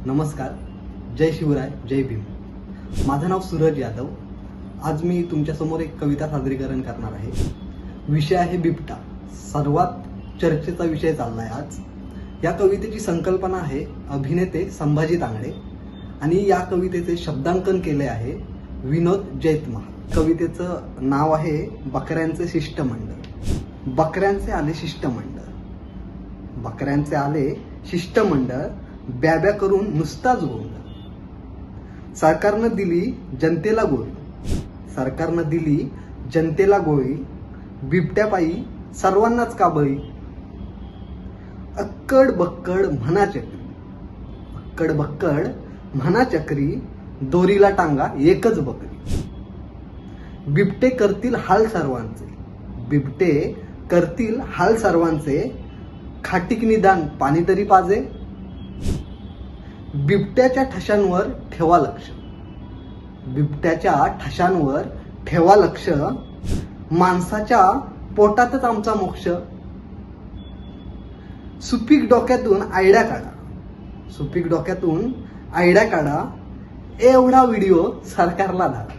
नमस्कार, जय शिवराय, जय भीम. माझं नाव सूरज यादव. आज मी तुमच्यासमोर एक कविता सादरीकरण करणार आहे. विषय आहे बिबटा. सर्वात चर्चेचा विषय चाललाय आज. या कवितेची संकल्पना आहे अभिनेते संभाजी तांगडे आणि या कवितेचे शब्दांकन केले आहे विनोद जैतमहाल. कवितेचं नाव आहे बकऱ्यांचे शिष्टमंडळ. बकऱ्यांचे आले शिष्टमंडळ, बकऱ्यांचे आले शिष्टमंडळ, ब्याब्या करून नुसताच गोंधळ. सरकारनं दिली जनतेला गोळी, सरकारनं दिली जनतेला गोळी, बिबट्यापायी सर्वांनाच का बळी. अक्कड बक्कड म्हणा चक्री, अक्कड बक्कड म्हणा चक्री, दोरीला टांगा एकच बकरी. बिबटे करतील हाल सर्वांचे, बिबटे करतील हाल सर्वांचे, खाटीक निदान पाणी तरी पाजे. बिबट्याच्या ठशांवर ठेवा लक्ष, बिबट्याच्या ठशांवर ठेवा लक्ष, माणसाच्या पोटातच आमचा मोक्ष. सुपीक डोक्यातून आयडिया काढा, सुपीक डोक्यातून आयडिया काढा, एवढा व्हिडिओ सरकारला धाडा.